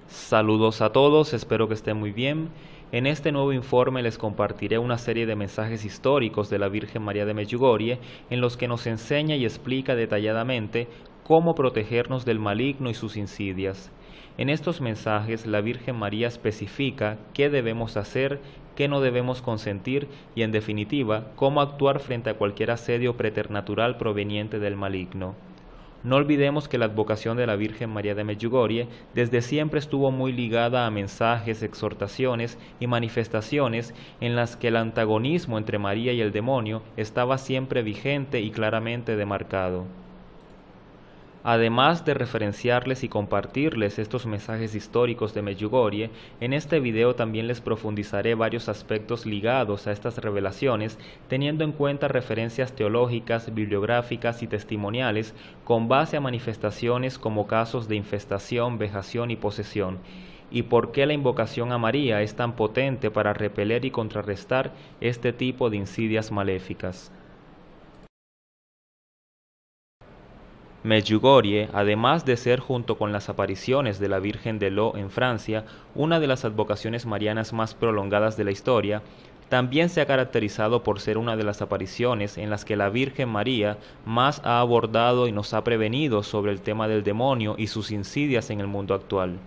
Saludos a todos, espero que estén muy bien. En este nuevo informe les compartiré una serie de mensajes históricos de la Virgen María de Medjugorje en los que nos enseña y explica detalladamente cómo protegernos del maligno y sus insidias. En estos mensajes la Virgen María especifica qué debemos hacer, qué no debemos consentir y en definitiva cómo actuar frente a cualquier asedio preternatural proveniente del maligno. No olvidemos que la advocación de la Virgen María de Medjugorje desde siempre estuvo muy ligada a mensajes, exhortaciones y manifestaciones en las que el antagonismo entre María y el demonio estaba siempre vigente y claramente demarcado. Además de referenciarles y compartirles estos mensajes históricos de Medjugorje, en este video también les profundizaré varios aspectos ligados a estas revelaciones, teniendo en cuenta referencias teológicas, bibliográficas y testimoniales con base a manifestaciones como casos de infestación, vejación y posesión, y por qué la invocación a María es tan potente para repeler y contrarrestar este tipo de insidias maléficas. Medjugorje, además de ser junto con las apariciones de la Virgen de Ló en Francia, una de las advocaciones marianas más prolongadas de la historia, también se ha caracterizado por ser una de las apariciones en las que la Virgen María más ha abordado y nos ha prevenido sobre el tema del demonio y sus insidias en el mundo actual.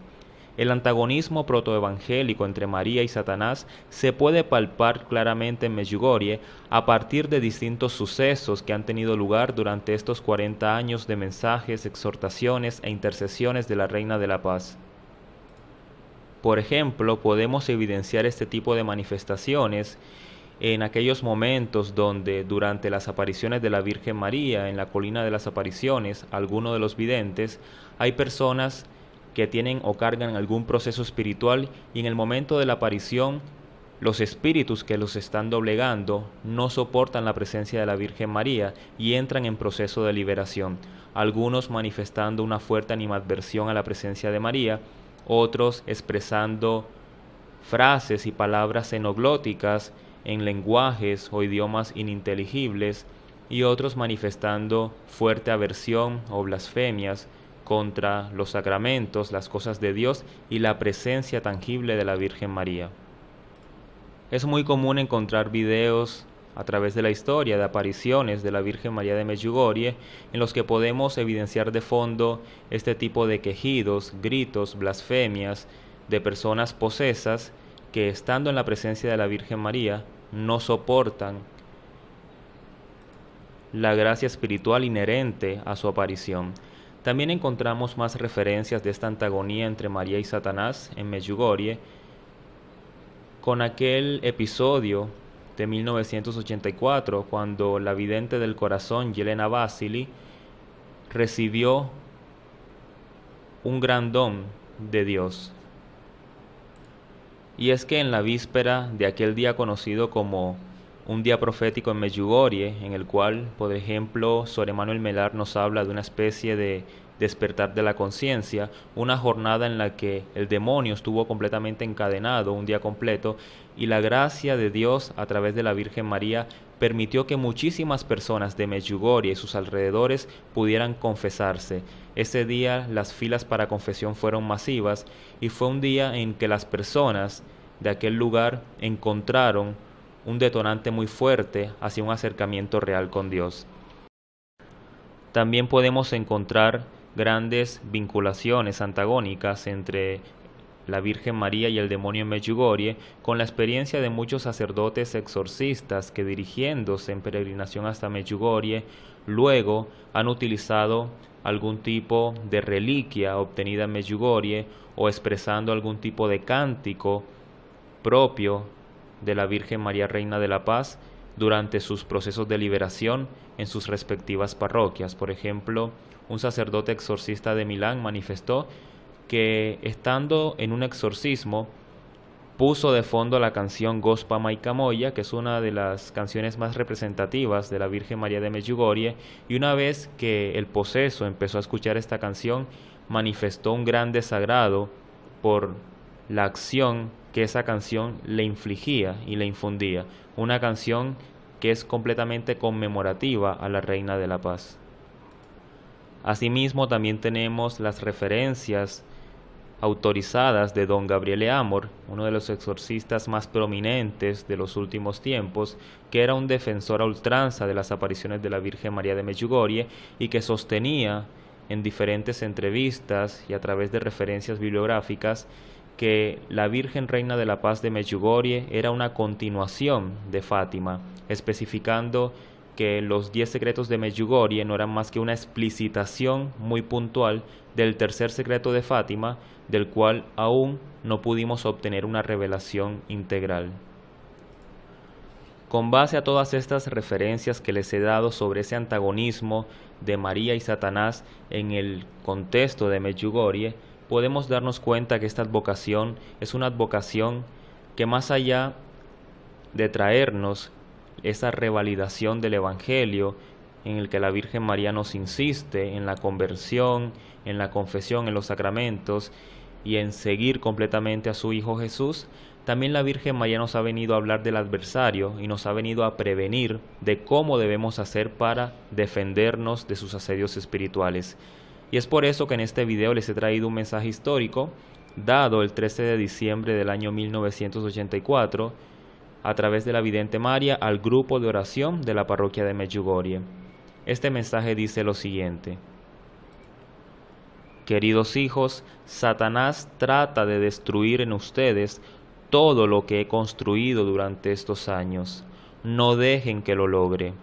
El antagonismo protoevangélico entre María y Satanás se puede palpar claramente en Medjugorje a partir de distintos sucesos que han tenido lugar durante estos 40 años de mensajes, exhortaciones e intercesiones de la Reina de la Paz. Por ejemplo, podemos evidenciar este tipo de manifestaciones en aquellos momentos donde durante las apariciones de la Virgen María en la colina de las apariciones, algunos de los videntes, hay personas que tienen o cargan algún proceso espiritual y en el momento de la aparición los espíritus que los están doblegando no soportan la presencia de la Virgen María y entran en proceso de liberación, algunos manifestando una fuerte animadversión a la presencia de María, otros expresando frases y palabras xenoglóticas en lenguajes o idiomas ininteligibles y otros manifestando fuerte aversión o blasfemias contra los sacramentos, las cosas de Dios y la presencia tangible de la Virgen María. Es muy común encontrar videos a través de la historia de apariciones de la Virgen María de Medjugorje en los que podemos evidenciar de fondo este tipo de quejidos, gritos, blasfemias de personas posesas que estando en la presencia de la Virgen María no soportan la gracia espiritual inherente a su aparición. También encontramos más referencias de esta antagonía entre María y Satanás en Medjugorje con aquel episodio de 1984 cuando la vidente del corazón Yelena Vasily recibió un gran don de Dios. Y es que en la víspera de aquel día conocido como un día profético en Medjugorje, en el cual, por ejemplo, Sor Emmanuel Melar nos habla de una especie de despertar de la conciencia, una jornada en la que el demonio estuvo completamente encadenado un día completo y la gracia de Dios a través de la Virgen María permitió que muchísimas personas de Medjugorje y sus alrededores pudieran confesarse. Ese día las filas para confesión fueron masivas y fue un día en que las personas de aquel lugar encontraron un detonante muy fuerte hacia un acercamiento real con Dios. También podemos encontrar grandes vinculaciones antagónicas entre la Virgen María y el demonio en Medjugorje, con la experiencia de muchos sacerdotes exorcistas que dirigiéndose en peregrinación hasta Medjugorje, luego han utilizado algún tipo de reliquia obtenida en Medjugorje o expresando algún tipo de cántico propio de la Virgen María Reina de la Paz durante sus procesos de liberación en sus respectivas parroquias. Por ejemplo, un sacerdote exorcista de Milán manifestó que estando en un exorcismo puso de fondo la canción Gospa Maikamoya, que es una de las canciones más representativas de la Virgen María de Medjugorje, y una vez que el poseso empezó a escuchar esta canción, manifestó un gran desagrado por la acción que esa canción le infligía y le infundía, una canción que es completamente conmemorativa a la Reina de la Paz. Asimismo, también tenemos las referencias autorizadas de don Gabriele Amor, uno de los exorcistas más prominentes de los últimos tiempos, que era un defensor a ultranza de las apariciones de la Virgen María de Medjugorje y que sostenía en diferentes entrevistas y a través de referencias bibliográficas que la Virgen Reina de la Paz de Medjugorje era una continuación de Fátima, especificando que los 10 secretos de Medjugorje no eran más que una explicitación muy puntual del tercer secreto de Fátima, del cual aún no pudimos obtener una revelación integral. Con base a todas estas referencias que les he dado sobre ese antagonismo de María y Satanás en el contexto de Medjugorje, podemos darnos cuenta que esta advocación es una advocación que, más allá de traernos esa revalidación del Evangelio, en el que la Virgen María nos insiste en la conversión, en la confesión, en los sacramentos y en seguir completamente a su Hijo Jesús, también la Virgen María nos ha venido a hablar del adversario y nos ha venido a prevenir de cómo debemos hacer para defendernos de sus asedios espirituales. Y es por eso que en este video les he traído un mensaje histórico dado el 13 de diciembre del año 1984 a través de la vidente María al grupo de oración de la parroquia de Medjugorje. Este mensaje dice lo siguiente: queridos hijos, Satanás trata de destruir en ustedes todo lo que he construido durante estos años. No dejen que lo logre.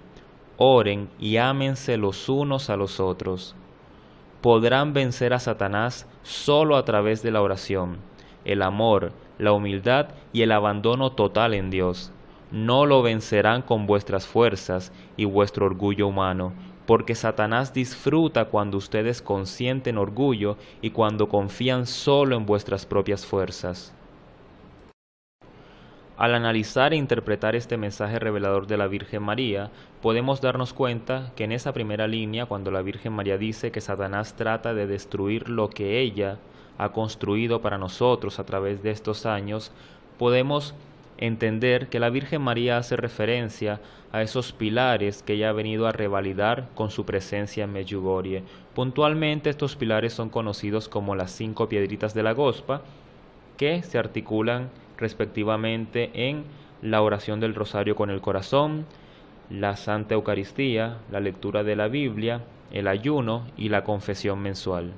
Oren y ámense los unos a los otros. Podrán vencer a Satanás solo a través de la oración, el amor, la humildad y el abandono total en Dios. No lo vencerán con vuestras fuerzas y vuestro orgullo humano, porque Satanás disfruta cuando ustedes consienten orgullo y cuando confían solo en vuestras propias fuerzas. Al analizar e interpretar este mensaje revelador de la Virgen María, podemos darnos cuenta que en esa primera línea, cuando la Virgen María dice que Satanás trata de destruir lo que ella ha construido para nosotros a través de estos años, podemos entender que la Virgen María hace referencia a esos pilares que ella ha venido a revalidar con su presencia en Medjugorje. Puntualmente, estos pilares son conocidos como las 5 piedritas de la Gospa, que se articulan respectivamente en la oración del rosario con el corazón, la Santa Eucaristía, la lectura de la Biblia, el ayuno y la confesión mensual.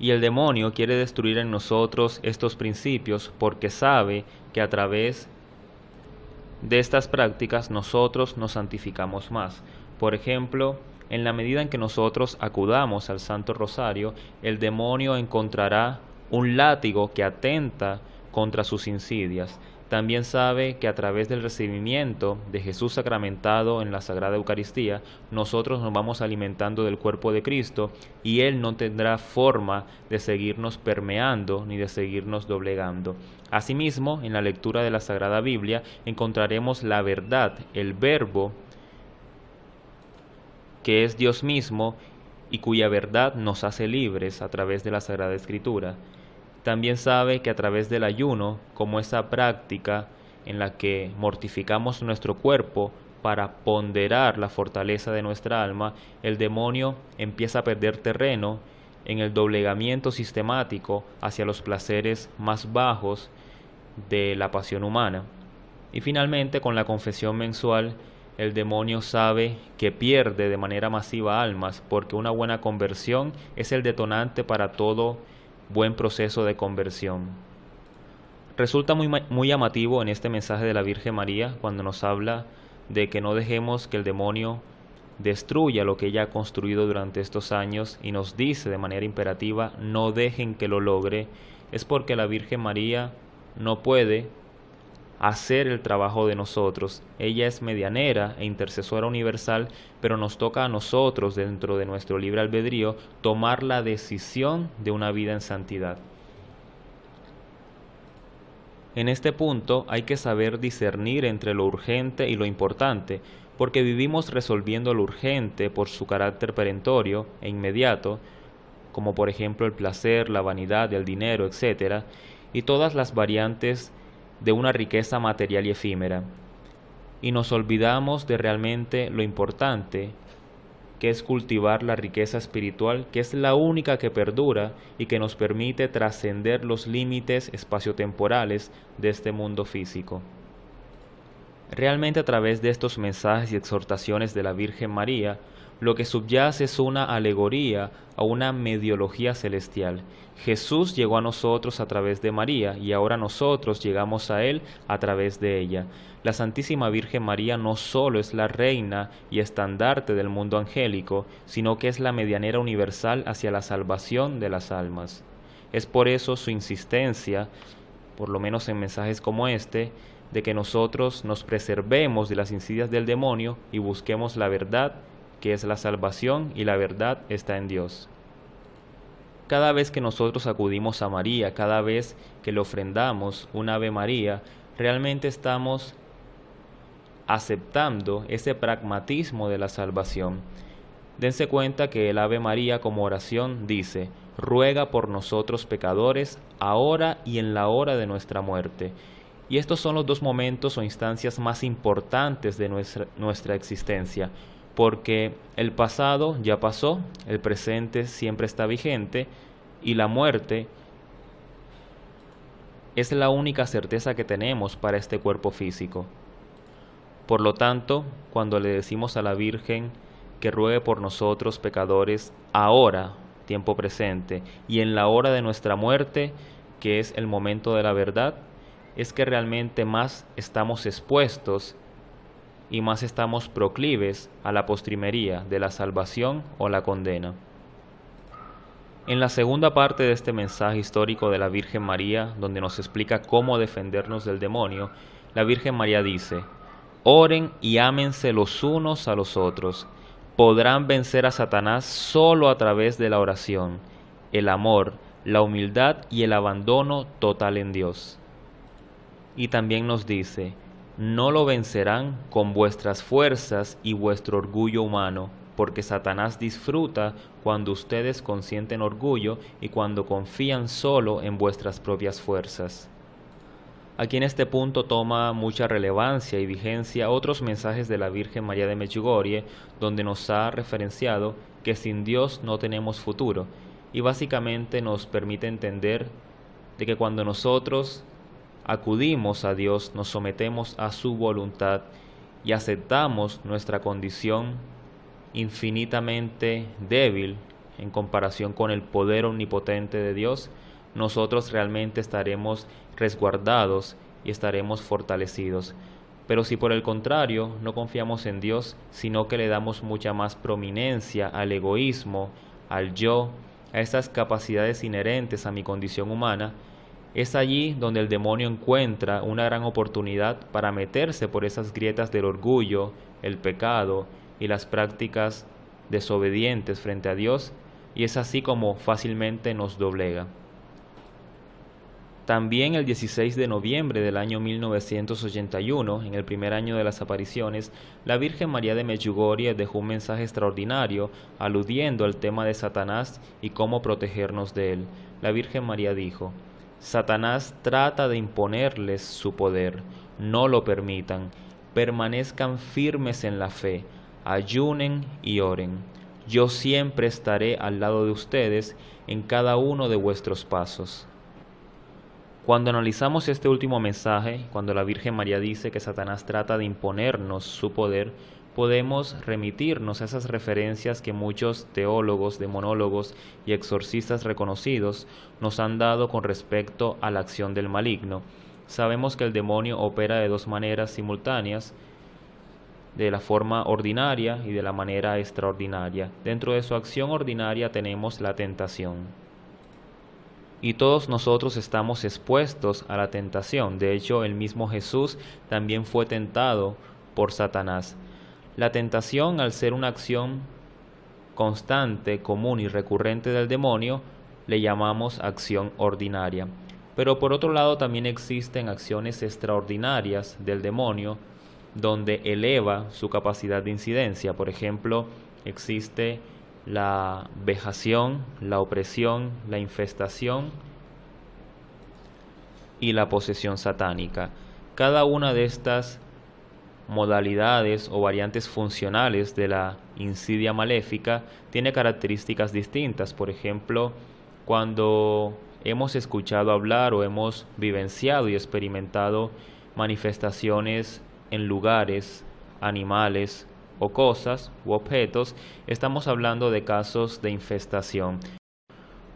Y el demonio quiere destruir en nosotros estos principios porque sabe que a través de estas prácticas nosotros nos santificamos más. Por ejemplo, en la medida en que nosotros acudamos al Santo Rosario, el demonio encontrará un látigo que atenta contra sus insidias. También sabe que a través del recibimiento de Jesús sacramentado en la Sagrada Eucaristía, nosotros nos vamos alimentando del cuerpo de Cristo y Él no tendrá forma de seguirnos permeando ni de seguirnos doblegando. Asimismo, en la lectura de la Sagrada Biblia encontraremos la verdad, el Verbo, que es Dios mismo y cuya verdad nos hace libres a través de la Sagrada Escritura. También sabe que a través del ayuno, como esa práctica en la que mortificamos nuestro cuerpo para ponderar la fortaleza de nuestra alma, el demonio empieza a perder terreno en el doblegamiento sistemático hacia los placeres más bajos de la pasión humana. Y finalmente, con la confesión mensual, el demonio sabe que pierde de manera masiva almas, porque una buena conversión es el detonante para todo buen proceso de conversión. Resulta muy llamativo en este mensaje de la Virgen María cuando nos habla de que no dejemos que el demonio destruya lo que ella ha construido durante estos años y nos dice de manera imperativa, no dejen que lo logre. Es porque la Virgen María no puede hacer el trabajo de nosotros. Ella es medianera e intercesora universal, pero nos toca a nosotros, dentro de nuestro libre albedrío, tomar la decisión de una vida en santidad. En este punto hay que saber discernir entre lo urgente y lo importante, porque vivimos resolviendo lo urgente por su carácter perentorio e inmediato, como por ejemplo el placer, la vanidad, el dinero, etc., y todas las variantes de una riqueza material y efímera, y nos olvidamos de realmente lo importante, que es cultivar la riqueza espiritual, que es la única que perdura y que nos permite trascender los límites espaciotemporales de este mundo físico. Realmente a través de estos mensajes y exhortaciones de la Virgen María, lo que subyace es una alegoría a una mediología celestial. Jesús llegó a nosotros a través de María y ahora nosotros llegamos a Él a través de ella. La Santísima Virgen María no solo es la reina y estandarte del mundo angélico, sino que es la medianera universal hacia la salvación de las almas. Es por eso su insistencia, por lo menos en mensajes como este, de que nosotros nos preservemos de las insidias del demonio y busquemos la verdad, que es la salvación, y la verdad está en Dios. Cada vez que nosotros acudimos a María, cada vez que le ofrendamos un Ave María, realmente estamos aceptando ese pragmatismo de la salvación. Dense cuenta que el Ave María como oración dice: ruega por nosotros pecadores, ahora y en la hora de nuestra muerte. Y estos son los dos momentos o instancias más importantes de nuestra existencia, porque el pasado ya pasó, el presente siempre está vigente, y la muerte es la única certeza que tenemos para este cuerpo físico. Por lo tanto, cuando le decimos a la Virgen que ruegue por nosotros pecadores ahora, tiempo presente, y en la hora de nuestra muerte, que es el momento de la verdad, es que realmente más estamos expuestos y más estamos proclives a la postrimería de la salvación o la condena. En la segunda parte de este mensaje histórico de la Virgen María, donde nos explica cómo defendernos del demonio, la Virgen María dice: oren y ámense los unos a los otros. Podrán vencer a Satanás solo a través de la oración, el amor, la humildad y el abandono total en Dios. Y también nos dice: no lo vencerán con vuestras fuerzas y vuestro orgullo humano, porque Satanás disfruta cuando ustedes consienten orgullo y cuando confían solo en vuestras propias fuerzas. Aquí en este punto toma mucha relevancia y vigencia otros mensajes de la Virgen María de Medjugorje, donde nos ha referenciado que sin Dios no tenemos futuro, y básicamente nos permite entender de que cuando nosotros acudimos a Dios, nos sometemos a su voluntad y aceptamos nuestra condición infinitamente débil en comparación con el poder omnipotente de Dios, nosotros realmente estaremos resguardados y estaremos fortalecidos. Pero si por el contrario no confiamos en Dios, sino que le damos mucha más prominencia al egoísmo, al yo, a esas capacidades inherentes a mi condición humana, es allí donde el demonio encuentra una gran oportunidad para meterse por esas grietas del orgullo, el pecado y las prácticas desobedientes frente a Dios, y es así como fácilmente nos doblega. También el 16 de noviembre del año 1981, en el primer año de las apariciones, la Virgen María de Medjugorje dejó un mensaje extraordinario aludiendo al tema de Satanás y cómo protegernos de él. La Virgen María dijo: Satanás trata de imponerles su poder, no lo permitan, permanezcan firmes en la fe, ayunen y oren. Yo siempre estaré al lado de ustedes en cada uno de vuestros pasos. Cuando analizamos este último mensaje, cuando la Virgen María dice que Satanás trata de imponernos su poder, podemos remitirnos a esas referencias que muchos teólogos, demonólogos y exorcistas reconocidos nos han dado con respecto a la acción del maligno. Sabemos que el demonio opera de dos maneras simultáneas, de la forma ordinaria y de la manera extraordinaria. Dentro de su acción ordinaria tenemos la tentación. Y todos nosotros estamos expuestos a la tentación. De hecho, el mismo Jesús también fue tentado por Satanás. La tentación, al ser una acción constante, común y recurrente del demonio, le llamamos acción ordinaria. Pero por otro lado también existen acciones extraordinarias del demonio, donde eleva su capacidad de incidencia. Por ejemplo, existe la vejación, la opresión, la infestación y la posesión satánica. Cada una de estas modalidades o variantes funcionales de la insidia maléfica tiene características distintas. Por ejemplo, cuando hemos escuchado hablar o hemos vivenciado y experimentado manifestaciones en lugares, animales o cosas u objetos, estamos hablando de casos de infestación.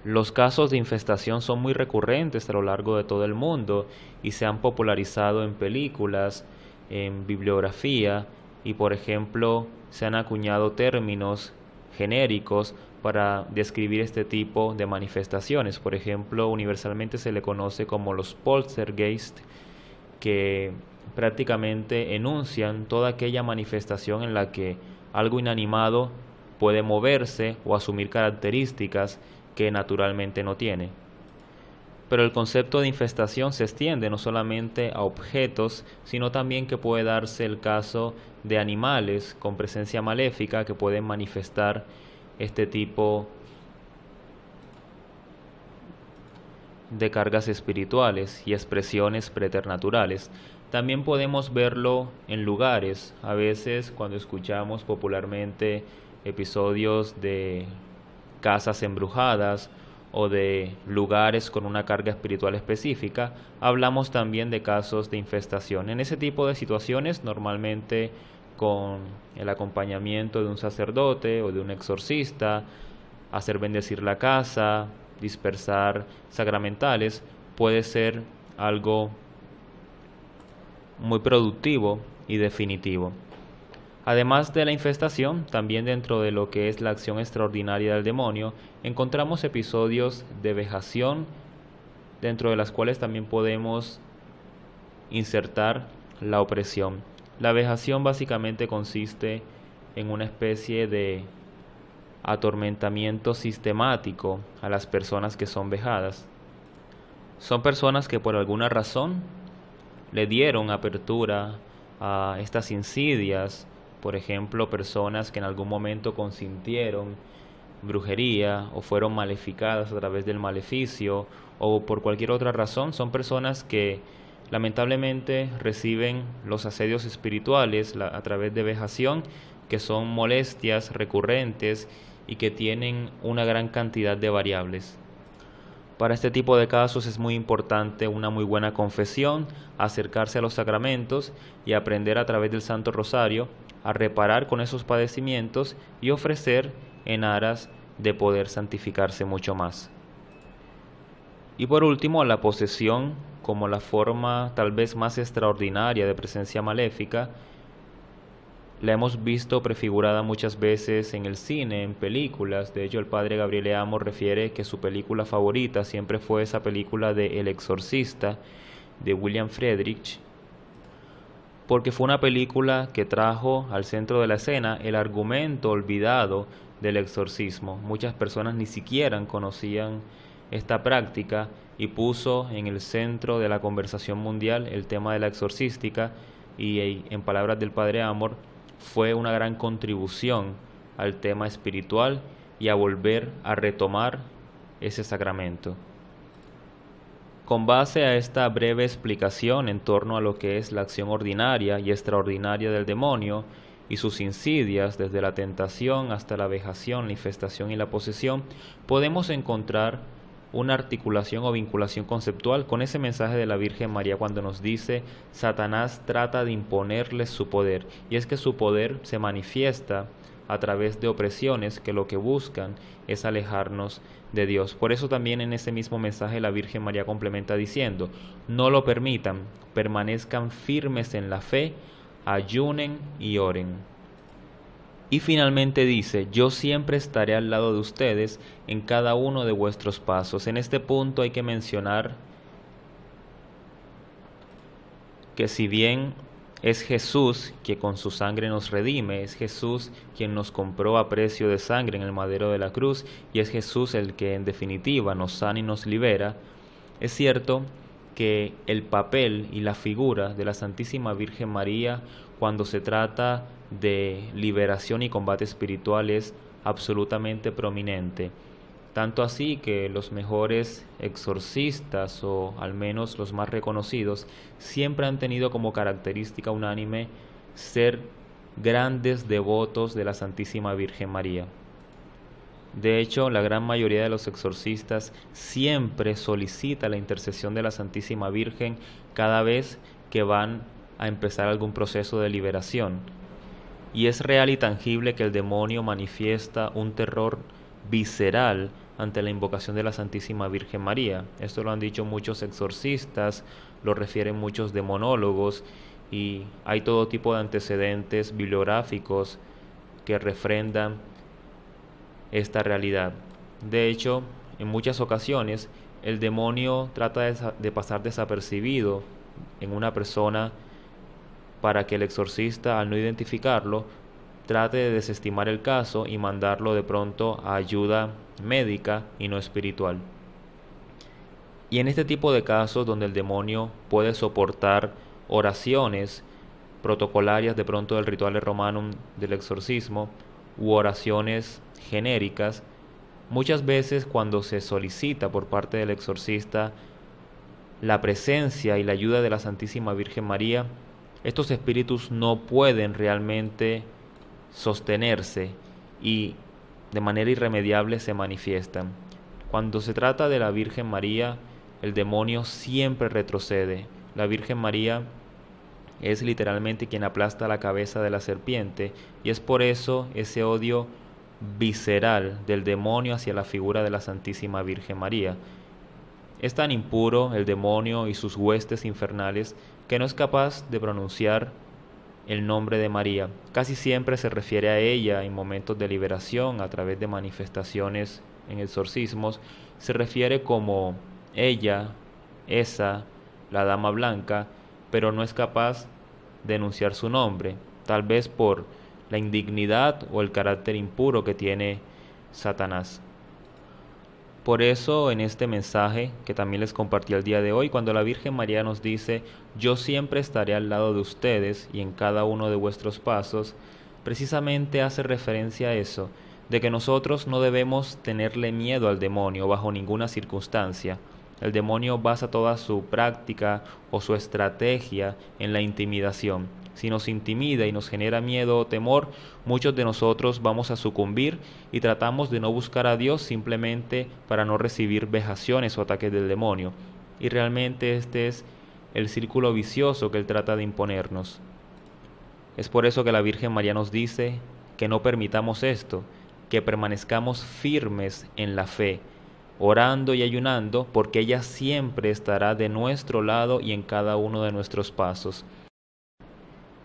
Los casos de infestación son muy recurrentes a lo largo de todo el mundo y se han popularizado en películas, en bibliografía y, por ejemplo, se han acuñado términos genéricos para describir este tipo de manifestaciones. Por ejemplo, universalmente se le conoce como los poltergeist, que prácticamente enuncian toda aquella manifestación en la que algo inanimado puede moverse o asumir características que naturalmente no tiene. Pero el concepto de infestación se extiende no solamente a objetos, sino también que puede darse el caso de animales con presencia maléfica que pueden manifestar este tipo de cargas espirituales y expresiones preternaturales. También podemos verlo en lugares. A veces cuando escuchamos popularmente episodios de casas embrujadas o de lugares con una carga espiritual específica, hablamos también de casos de infestación. En ese tipo de situaciones, normalmente con el acompañamiento de un sacerdote o de un exorcista, hacer bendecir la casa, dispersar sacramentales, puede ser algo muy productivo y definitivo. Además de la infestación, también dentro de lo que es la acción extraordinaria del demonio, encontramos episodios de vejación, dentro de las cuales también podemos insertar la opresión. La vejación básicamente consiste en una especie de atormentamiento sistemático a las personas que son vejadas. Son personas que por alguna razón le dieron apertura a estas insidias. Por ejemplo, personas que en algún momento consintieron brujería o fueron maleficadas a través del maleficio o por cualquier otra razón. Son personas que lamentablemente reciben los asedios espirituales a través de vejación, que son molestias recurrentes y que tienen una gran cantidad de variables. Para este tipo de casos es muy importante una muy buena confesión, acercarse a los sacramentos y aprender a través del Santo Rosario a reparar con esos padecimientos y ofrecer en aras de poder santificarse mucho más. Y por último, la posesión como la forma tal vez más extraordinaria de presencia maléfica. La hemos visto prefigurada muchas veces en el cine, en películas. De hecho, el padre Gabriele Amo refiere que su película favorita siempre fue esa película de El Exorcista, de William Friedrich, porque fue una película que trajo al centro de la escena el argumento olvidado del exorcismo. Muchas personas ni siquiera conocían esta práctica y puso en el centro de la conversación mundial el tema de la exorcística y, en palabras del padre Amor, fue una gran contribución al tema espiritual y a volver a retomar ese sacramento. Con base a esta breve explicación en torno a lo que es la acción ordinaria y extraordinaria del demonio y sus insidias desde la tentación hasta la vejación, la infestación y la posesión, podemos encontrar una articulación o vinculación conceptual con ese mensaje de la Virgen María cuando nos dice: Satanás trata de imponerles su poder, y es que su poder se manifiesta a través de opresiones que lo que buscan es alejarnos de Dios. Por eso también en ese mismo mensaje la Virgen María complementa diciendo: no lo permitan, permanezcan firmes en la fe, ayunen y oren. Y finalmente dice: yo siempre estaré al lado de ustedes en cada uno de vuestros pasos. En este punto hay que mencionar que si bien es Jesús quien con su sangre nos redime, es Jesús quien nos compró a precio de sangre en el madero de la cruz, y es Jesús el que en definitiva nos sana y nos libera, es cierto que el papel y la figura de la Santísima Virgen María cuando se trata de liberación y combate espiritual es absolutamente prominente. Tanto así que los mejores exorcistas, o al menos los más reconocidos, siempre han tenido como característica unánime ser grandes devotos de la Santísima Virgen María. De hecho, la gran mayoría de los exorcistas siempre solicita la intercesión de la Santísima Virgen cada vez que van a empezar algún proceso de liberación. Y es real y tangible que el demonio manifiesta un terror visceral ante la invocación de la Santísima Virgen María. Esto lo han dicho muchos exorcistas, lo refieren muchos demonólogos, y hay todo tipo de antecedentes bibliográficos que refrendan esta realidad. De hecho, en muchas ocasiones el demonio trata de pasar desapercibido en una persona para que el exorcista, al no identificarlo, trate de desestimar el caso y mandarlo de pronto a ayuda médica y no espiritual. Y en este tipo de casos donde el demonio puede soportar oraciones protocolarias de pronto del ritual romanum del exorcismo u oraciones genéricas, muchas veces cuando se solicita por parte del exorcista la presencia y la ayuda de la Santísima Virgen María, estos espíritus no pueden realmente sostenerse y de manera irremediable se manifiestan. Cuando se trata de la Virgen María, el demonio siempre retrocede. La Virgen María es literalmente quien aplasta la cabeza de la serpiente, y es por eso ese odio visceral del demonio hacia la figura de la Santísima Virgen María. Es tan impuro el demonio y sus huestes infernales que no es capaz de pronunciar el nombre de María. Casi siempre se refiere a ella en momentos de liberación a través de manifestaciones en exorcismos. Se refiere como ella, esa, la dama blanca, pero no es capaz de enunciar su nombre, tal vez por la indignidad o el carácter impuro que tiene Satanás. Por eso en este mensaje que también les compartí el día de hoy, cuando la Virgen María nos dice: yo siempre estaré al lado de ustedes y en cada uno de vuestros pasos, precisamente hace referencia a eso, de que nosotros no debemos tenerle miedo al demonio bajo ninguna circunstancia. El demonio basa toda su práctica o su estrategia en la intimidación. Si nos intimida y nos genera miedo o temor, muchos de nosotros vamos a sucumbir y tratamos de no buscar a Dios simplemente para no recibir vejaciones o ataques del demonio. Y realmente este es el círculo vicioso que Él trata de imponernos. Es por eso que la Virgen María nos dice que no permitamos esto, que permanezcamos firmes en la fe, orando y ayunando, porque ella siempre estará de nuestro lado y en cada uno de nuestros pasos.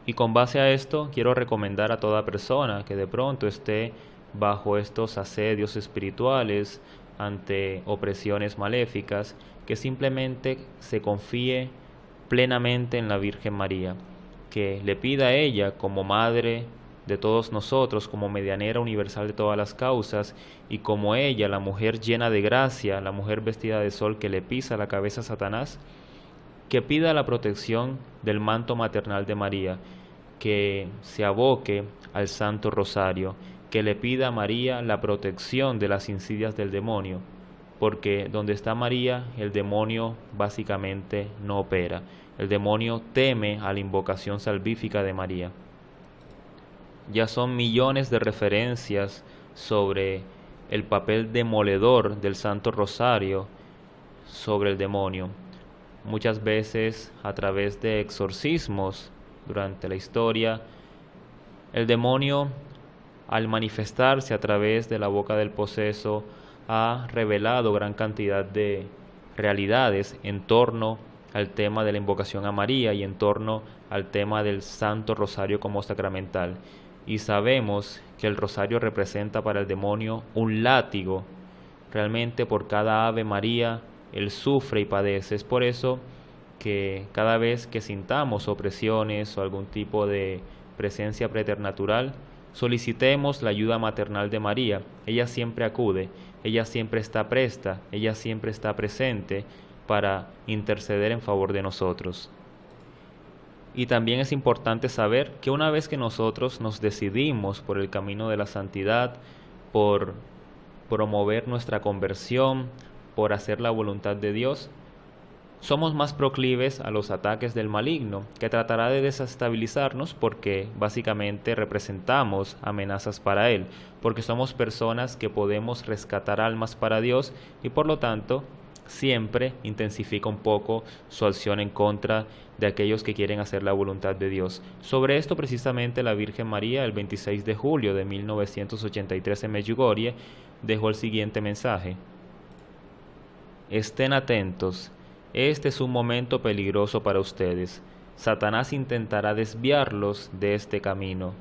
Y con base a esto, quiero recomendar a toda persona que de pronto esté bajo estos asedios espirituales, ante opresiones maléficas, que simplemente se confíe plenamente en la Virgen María, que le pida a ella como madre de todos nosotros, como medianera universal de todas las causas, y como ella, la mujer llena de gracia, la mujer vestida de sol que le pisa la cabeza a Satanás, que pida la protección del manto maternal de María, que se aboque al Santo Rosario, que le pida a María la protección de las insidias del demonio, porque donde está María, el demonio básicamente no opera. El demonio teme a la invocación salvífica de María. Ya son millones de referencias sobre el papel demoledor del Santo Rosario sobre el demonio. Muchas veces a través de exorcismos durante la historia, el demonio, al manifestarse a través de la boca del poseso, ha revelado gran cantidad de realidades en torno al tema de la invocación a María y en torno al tema del Santo Rosario como sacramental. Y sabemos que el rosario representa para el demonio un látigo. Realmente por cada Ave María Él sufre y padece. Es por eso que cada vez que sintamos opresiones o algún tipo de presencia preternatural, solicitemos la ayuda maternal de María. Ella siempre acude, ella siempre está presta, ella siempre está presente para interceder en favor de nosotros. Y también es importante saber que una vez que nosotros nos decidimos por el camino de la santidad, por promover nuestra conversión, por hacer la voluntad de Dios, somos más proclives a los ataques del maligno, que tratará de desestabilizarnos porque básicamente representamos amenazas para él, porque somos personas que podemos rescatar almas para Dios y por lo tanto siempre intensifica un poco su acción en contra de aquellos que quieren hacer la voluntad de Dios. Sobre esto precisamente la Virgen María el 26 de julio de 1983 en Medjugorje dejó el siguiente mensaje: estén atentos, este es un momento peligroso para ustedes. Satanás intentará desviarlos de este camino.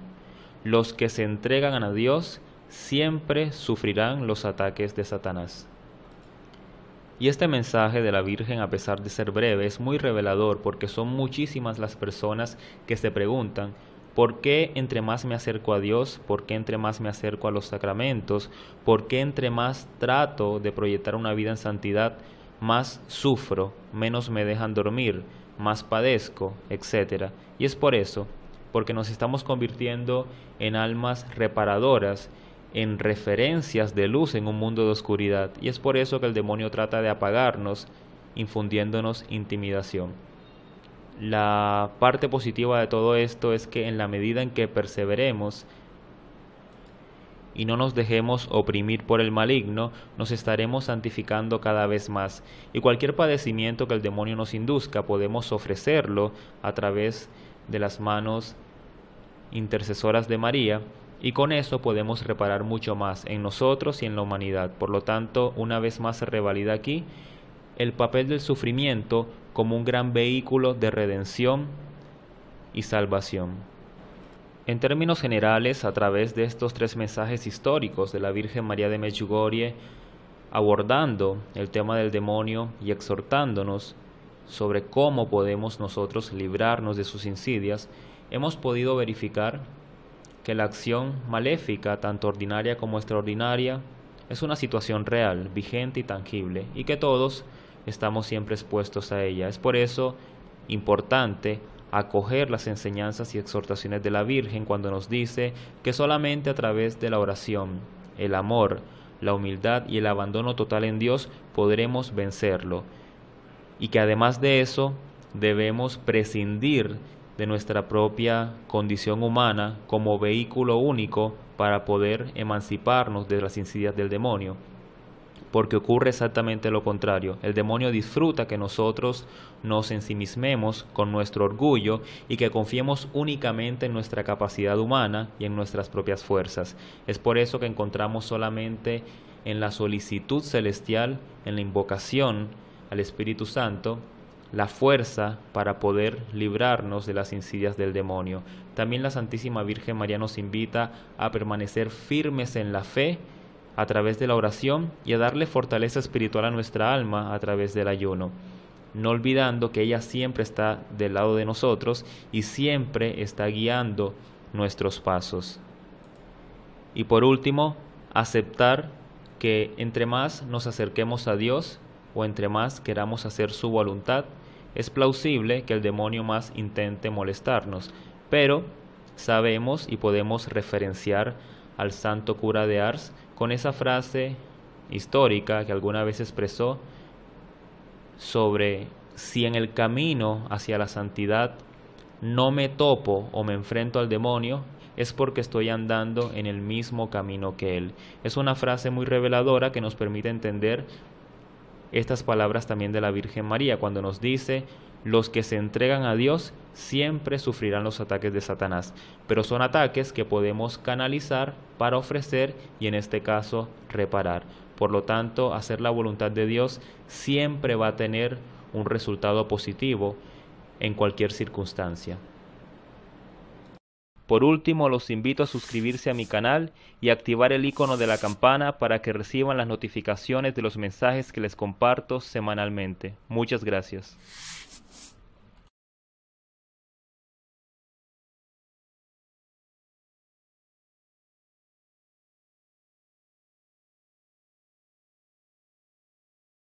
Los que se entregan a Dios siempre sufrirán los ataques de Satanás. Y este mensaje de la Virgen, a pesar de ser breve, es muy revelador porque son muchísimas las personas que se preguntan: ¿por qué entre más me acerco a Dios? ¿Por qué entre más me acerco a los sacramentos? ¿Por qué entre más trato de proyectar una vida en santidad, más sufro, menos me dejan dormir, más padezco, etcétera? Y es por eso, porque nos estamos convirtiendo en almas reparadoras, en referencias de luz en un mundo de oscuridad, y es por eso que el demonio trata de apagarnos, infundiéndonos intimidación. La parte positiva de todo esto es que en la medida en que perseveremos y no nos dejemos oprimir por el maligno, nos estaremos santificando cada vez más. Y cualquier padecimiento que el demonio nos induzca, podemos ofrecerlo a través de las manos intercesoras de María, y con eso podemos reparar mucho más en nosotros y en la humanidad. Por lo tanto, una vez más se revalida aquí el papel del sufrimiento como un gran vehículo de redención y salvación. En términos generales, a través de estos tres mensajes históricos de la Virgen María de Medjugorje, abordando el tema del demonio y exhortándonos sobre cómo podemos nosotros librarnos de sus insidias, hemos podido verificar que la acción maléfica, tanto ordinaria como extraordinaria, es una situación real, vigente y tangible, y que todos estamos siempre expuestos a ella. Es por eso importante acoger las enseñanzas y exhortaciones de la Virgen cuando nos dice que solamente a través de la oración, el amor, la humildad y el abandono total en Dios podremos vencerlo, y que además de eso debemos prescindir de nuestra propia condición humana como vehículo único para poder emanciparnos de las insidias del demonio, porque ocurre exactamente lo contrario. El demonio disfruta que nosotros nos ensimismemos con nuestro orgullo y que confiemos únicamente en nuestra capacidad humana y en nuestras propias fuerzas. Es por eso que encontramos solamente en la solicitud celestial, en la invocación al Espíritu Santo, la fuerza para poder librarnos de las insidias del demonio. También la Santísima Virgen María nos invita a permanecer firmes en la fe a través de la oración y a darle fortaleza espiritual a nuestra alma a través del ayuno, no olvidando que ella siempre está del lado de nosotros y siempre está guiando nuestros pasos. Y por último, aceptar que entre más nos acerquemos a Dios o entre más queramos hacer su voluntad, es plausible que el demonio más intente molestarnos, pero sabemos y podemos referenciar al santo cura de Ars con esa frase histórica que alguna vez expresó sobre: si en el camino hacia la santidad no me topo o me enfrento al demonio, es porque estoy andando en el mismo camino que él. Es una frase muy reveladora que nos permite entender estas palabras también de la Virgen María cuando nos dice: los que se entregan a Dios siempre sufrirán los ataques de Satanás, pero son ataques que podemos canalizar para ofrecer y en este caso reparar. Por lo tanto, hacer la voluntad de Dios siempre va a tener un resultado positivo en cualquier circunstancia. Por último, los invito a suscribirse a mi canal y activar el icono de la campana para que reciban las notificaciones de los mensajes que les comparto semanalmente. Muchas gracias.